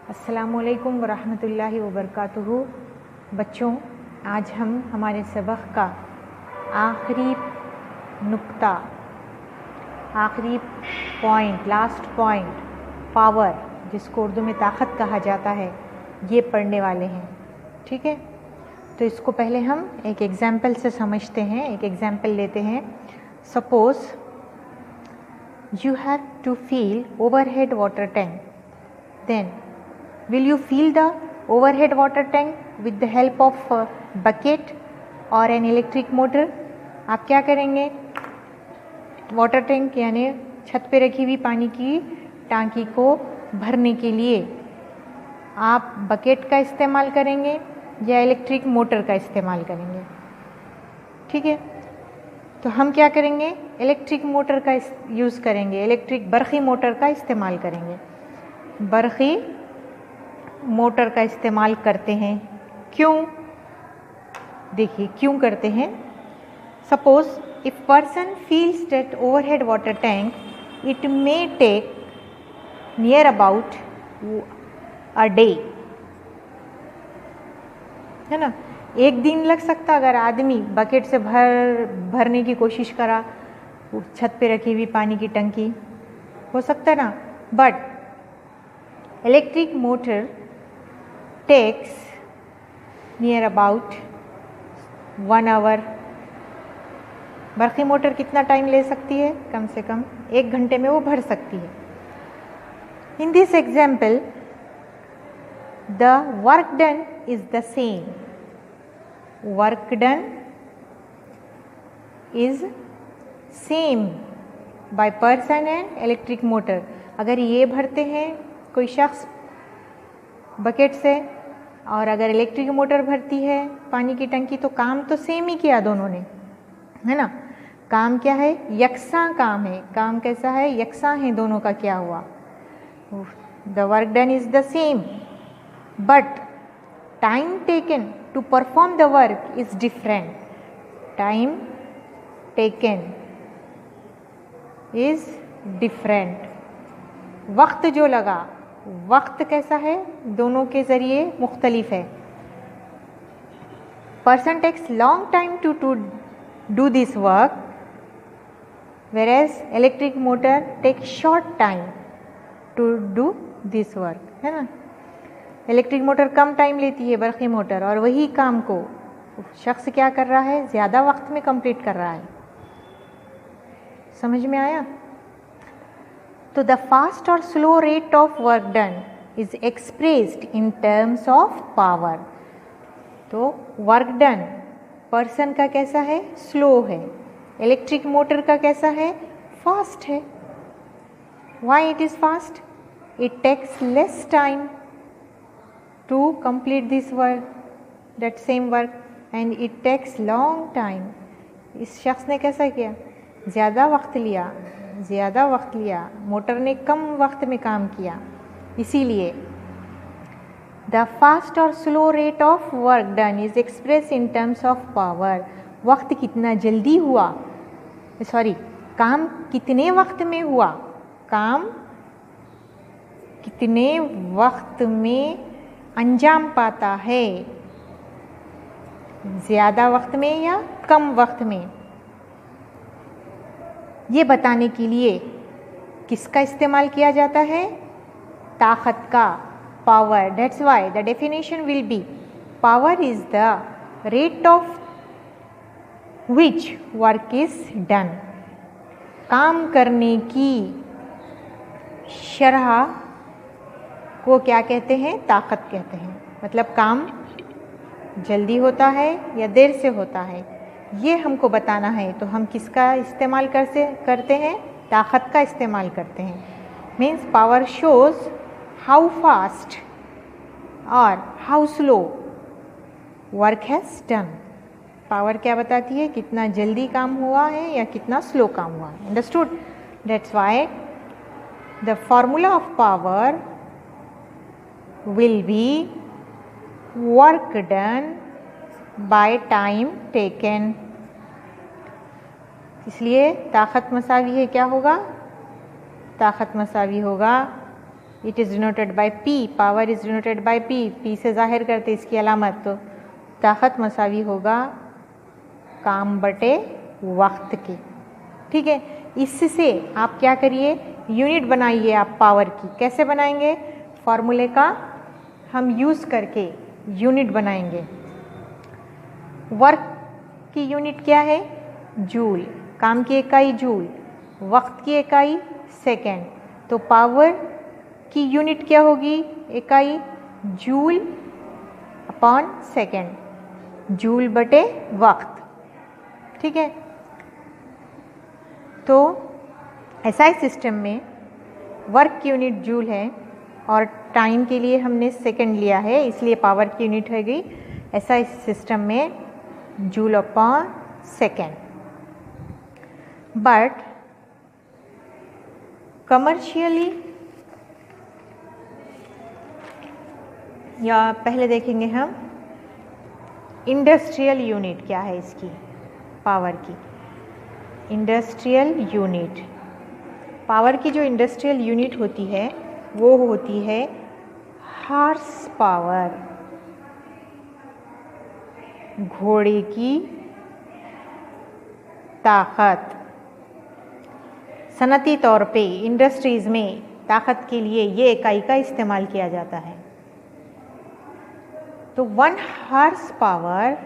अस्सलामुअलैकुम वरहमतुल्लाहि वबरकातुहू। बच्चों, आज हम हमारे सबक का आखिरी नुक्ता, आखिरी पॉइंट, लास्ट पॉइंट, पावर, जिसको उर्दू में ताकत कहा जाता है, ये पढ़ने वाले हैं। ठीक है, तो इसको पहले हम एक एग्जाम्पल से समझते हैं। एक एग्जाम्पल लेते हैं। Suppose you have to fill overhead water tank, then will you fill the overhead water tank with the help of a bucket or an electric motor? आप क्या करेंगे? वाटर टैंक यानी छत पे रखी हुई पानी की टांकी को भरने के लिए आप बकेट का इस्तेमाल करेंगे या इलेक्ट्रिक मोटर का इस्तेमाल करेंगे? ठीक है, तो हम क्या करेंगे? इलेक्ट्रिक मोटर का यूज़ करेंगे, इलेक्ट्रिक बरक़ी मोटर का इस्तेमाल करेंगे। बरक़ी मोटर का इस्तेमाल करते हैं। क्यों? देखिए क्यों करते हैं। Suppose if person feels that overhead water tank, it may take near about a day, है ना। एक दिन लग सकता अगर आदमी बकेट से भरने की कोशिश करा छत पे रखी हुई पानी की टंकी, हो सकता है ना। But electric motor takes near about 1 hour. बरक़ी मोटर कितना टाइम ले सकती है? कम से कम 1 घंटे में वो भर सकती है। In this example the work done is the same. Work done is same by person and electric motor. अगर ये भरते हैं कोई शख्स बकेट से और अगर इलेक्ट्रिक मोटर भरती है पानी की टंकी, तो काम तो सेम ही किया दोनों ने, है ना। काम क्या है? यकसां काम है। काम कैसा है? यकसां है दोनों का क्या हुआ। The work done is the same but time taken to perform the work is different. Time taken is different. वक्त जो लगा, वक्त कैसा है? दोनों के ज़रिए मुख्तलिफ है। Person takes long time to do this work, whereas electric motor takes short time to do this work, है ना। इलेक्ट्रिक मोटर कम टाइम लेती है बरक़ी मोटर, और वही काम को शख्स क्या कर रहा है? ज़्यादा वक्त में कंप्लीट कर रहा है। समझ में आया? तो द फास्ट और slow rate of work done is expressed in terms of power. तो वर्क डन पर्सन का कैसा है? स्लो है। इलेक्ट्रिक मोटर का कैसा है? फास्ट है। Why it is fast? It takes less time to complete this work, that same work, and it takes long time. इस शख्स ने कैसा किया? ज़्यादा वक्त लिया, ज़्यादा वक्त लिया। मोटर ने कम वक्त में काम किया। इसीलिए द फास्ट और slow rate of work done is express in terms of power. वक्त कितना जल्दी हुआ, सॉरी, काम कितने वक्त में हुआ, काम कितने वक्त में अंजाम पाता है, ज़्यादा वक्त में या कम वक्त में, ये बताने के लिए किसका इस्तेमाल किया जाता है? ताकत का, power. That's why the definition will be power is the rate of which work is done. काम करने की शरह को क्या कहते हैं? ताकत कहते हैं। मतलब काम जल्दी होता है या देर से होता है, ये हमको बताना है। तो हम किसका इस्तेमाल करते हैं? ताकत का इस्तेमाल करते हैं। Means power shows how fast और how slow work has done. Power क्या बताती है? कितना जल्दी काम हुआ है या कितना स्लो काम हुआ है। Understood? That's why the formula of power will be work done by time taken। इसलिए ताकत मसावी है क्या होगा? ताकत मसावी होगा it is denoted by P, power is denoted by P से जाहिर करते इसकी अलामत, तो ताकत मसावी होगा काम बटे वक्त के। ठीक है, इससे आप क्या करिए, यूनिट बनाइए आप पावर की। कैसे बनाएंगे, फॉर्मूले का हम यूज़ करके यूनिट बनाएंगे। वर्क की यूनिट क्या है, जूल, काम की इकाई जूल, वक्त की इकाई सेकेंड, तो पावर की यूनिट क्या होगी, इकाई जूल अपॉन सेकेंड, जूल बटे वक्त। ठीक है, तो एसआई सिस्टम में वर्क की यूनिट जूल है और टाइम के लिए हमने सेकेंड लिया है, इसलिए पावर की यूनिट है गई एसआई सिस्टम में joule upon second. But commercially, या पहले देखेंगे हम इंडस्ट्रियल यूनिट क्या है इसकी, पावर की। इंडस्ट्रियल यूनिट, पावर की जो इंडस्ट्रियल यूनिट होती है वो होती है हॉर्स पावर, घोड़े की ताकत। सनती तौर पे इंडस्ट्रीज़ में ताकत के लिए ये इकाई का इस्तेमाल किया जाता है। तो 1 horsepower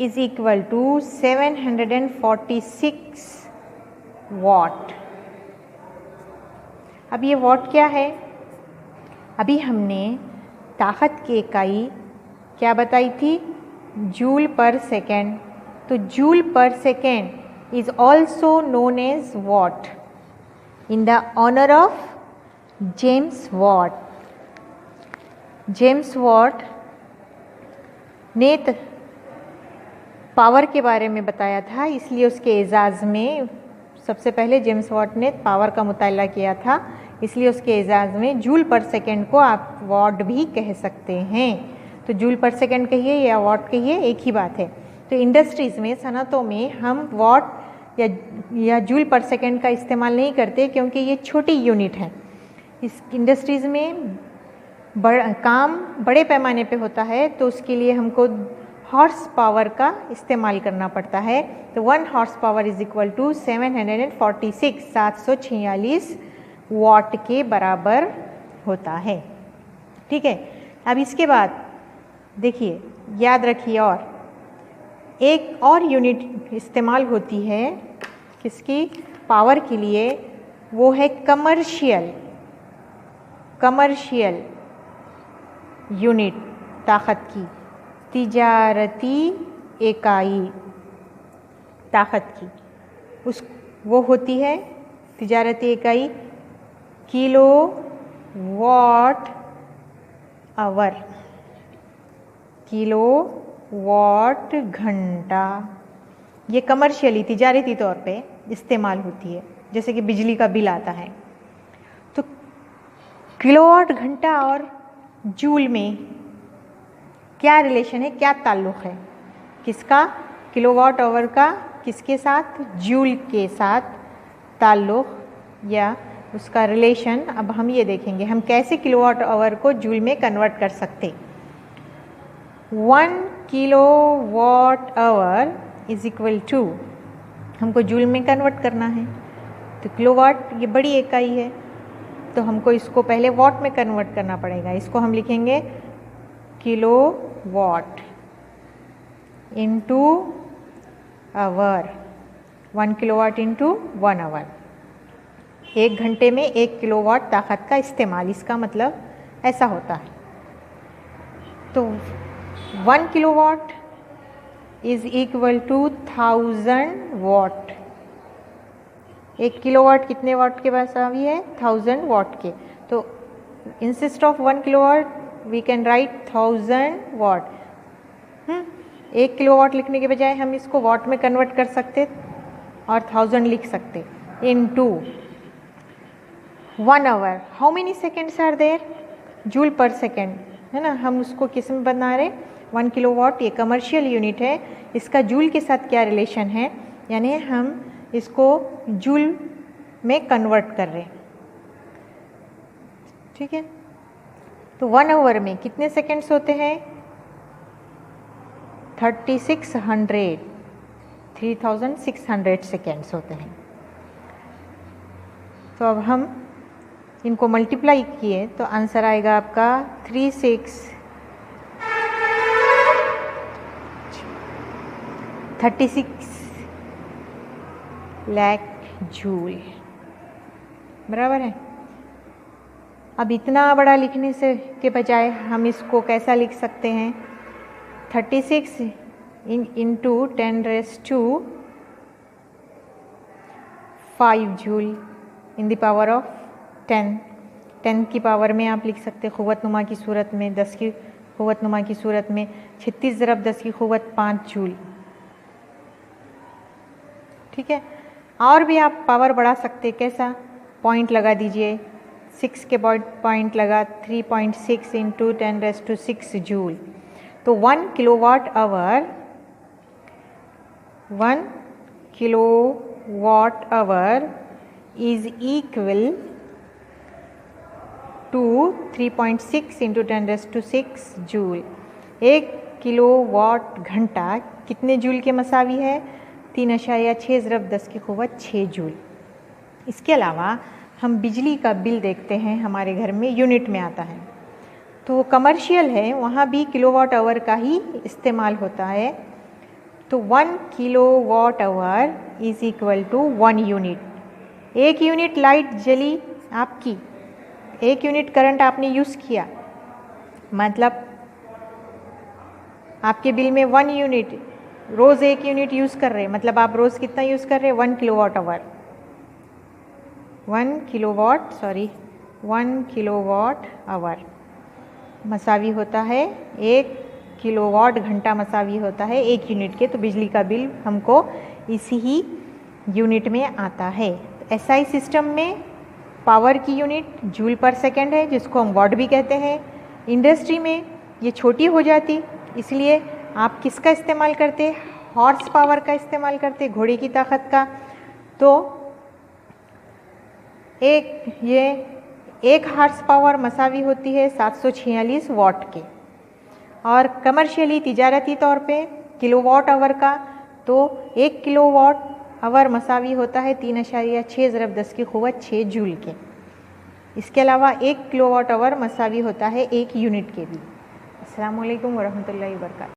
is equal to 746 watt. अब ये वॉट क्या है, अभी हमने ताकत की इकाई क्या बताई थी, जूल पर सेकेंड, तो जूल पर second is also known as watt in the honour of James Watt. James Watt ने पावर के बारे में बताया था, इसलिए उसके एजाज़ में सबसे पहले जेम्स वॉट ने पावर का मुताला किया था, इसलिए उसके एजाज़ में जूल पर सेकेंड को आप वॉट भी कह सकते हैं। तो जूल पर सेकेंड कहिए या वॉट कहिए, एक ही बात है। तो इंडस्ट्रीज़ में, सनतों में हम वॉट या जूल पर सेकेंड का इस्तेमाल नहीं करते, क्योंकि ये छोटी यूनिट है। इस इंडस्ट्रीज़ में काम बड़े पैमाने पे होता है, तो उसके लिए हमको हॉर्स पावर का इस्तेमाल करना पड़ता है। तो 1 horsepower is equal to 746 watt के बराबर होता है। ठीक है, अब इसके बाद देखिए, याद रखिए, और एक और यूनिट इस्तेमाल होती है किसकी, पावर के लिए, वो है कमर्शियल यूनिट ताकत की, तिजारती इकाई ताकत की, वो होती है तिजारती इकाई kilowatt hour, kilowatt घंटा। ये कमर्शियली, तिजारती तौर पे इस्तेमाल होती है, जैसे कि बिजली का बिल आता है। तो किलोवाट घंटा और जूल में क्या रिलेशन है, क्या ताल्लुक़ है, किसका, किलोवाट आवर का किसके साथ, जूल के साथ ताल्लुक़ या उसका रिलेशन। अब हम ये देखेंगे हम कैसे किलोवाट आवर को जूल में कन्वर्ट कर सकते। 1 kilowatt hour is equal to, हमको जूल में कन्वर्ट करना है, तो किलोवाट ये बड़ी इकाई है, तो हमको इसको पहले वॉट में कन्वर्ट करना पड़ेगा। इसको हम लिखेंगे kilo watt into hour, 1 kilowatt into 1 hour. 1 घंटे में 1 किलोवाट ताकत का इस्तेमाल, इसका मतलब ऐसा होता है। तो 1 kilowatt is equal to 1000 watt. 1 kilowatt कितने वाट के पास अभी है, 1000 वॉट के। तो instead of 1 kilowatt we can write 1000 watt. 1 kilowatt लिखने के बजाय हम इसको वॉट में कन्वर्ट कर सकते और 1000 लिख सकते। Into 1 hour, how many seconds are there, joule पर सेकेंड, है ना। हम उसको किस में बना रहे, 1 किलोवाट, ये कमर्शियल यूनिट है, इसका जूल के साथ क्या रिलेशन है, यानी हम इसको जूल में कन्वर्ट कर रहे हैं। ठीक है, तो 1 आवर में कितने सेकेंड्स होते हैं? 3600 सेकेंड्स होते हैं। तो अब हम इनको मल्टीप्लाई किए तो आंसर आएगा आपका 36 लाख जूल, बराबर है। अब इतना बड़ा लिखने से के बजाय हम इसको कैसा लिख सकते हैं? 36 into 10⁵ joule in the power of 10। 10 की पावर में आप लिख सकते हैं क़ुव्वतनुमा की सूरत में, 10 की क़ुव्वतनुमा की सूरत में 36 ज़रब 10 की क़ुव्वत 5 जूल। ठीक है, और भी आप पावर बढ़ा सकते, कैसा? पॉइंट लगा दीजिए, 6 के पॉइंट लगा 3.6 इंटू 10⁶ जूल। तो 1 kilowatt hour is equal to 3.6 into 10⁶ joule. 1 kilowatt घंटा कितने जूल के मसावी है? 3.6 ज़रब 10 की क़ुव्वत 6 जूल। इसके अलावा हम बिजली का बिल देखते हैं, हमारे घर में यूनिट में आता है, तो कमर्शियल है, वहाँ भी किलोवाट आवर का ही इस्तेमाल होता है। तो 1 kilowatt hour is equal to 1 unit. 1 unit light जली आपकी, 1 यूनिट करंट आपने यूज़ किया, मतलब आपके बिल में 1 यूनिट, रोज़ 1 यूनिट यूज़ कर रहे हैं, मतलब आप रोज़ कितना यूज़ कर रहे हैं? 1 किलोवाट आवर। 1 किलोवाट आवर मसावी होता है 1 किलोवाट घंटा मसावी होता है 1 यूनिट के। तो बिजली का बिल हमको इसी ही यूनिट में आता है। एसआई सिस्टम में पावर की यूनिट जूल पर सेकेंड है, जिसको हम वाट भी कहते हैं। इंडस्ट्री में ये छोटी हो जाती, इसलिए आप किसका इस्तेमाल करते? हॉर्स पावर का इस्तेमाल करते, घोड़े की ताकत का। तो एक हॉर्स पावर मसावी होती है 746 वाट के, और कमर्शियली तिजारती तौर पे किलोवाट आवर का, तो 1 किलोवाट आवर मसावी होता है 3.6 ज़रब 10 की क़ुव्वत 6 जूल के। इसके अलावा 1 किलोवाट आवर मसावी होता है 1 यूनिट के भी। अस्सलाम वालेकुम वरहमतुल्लाहि वबरकातुहू।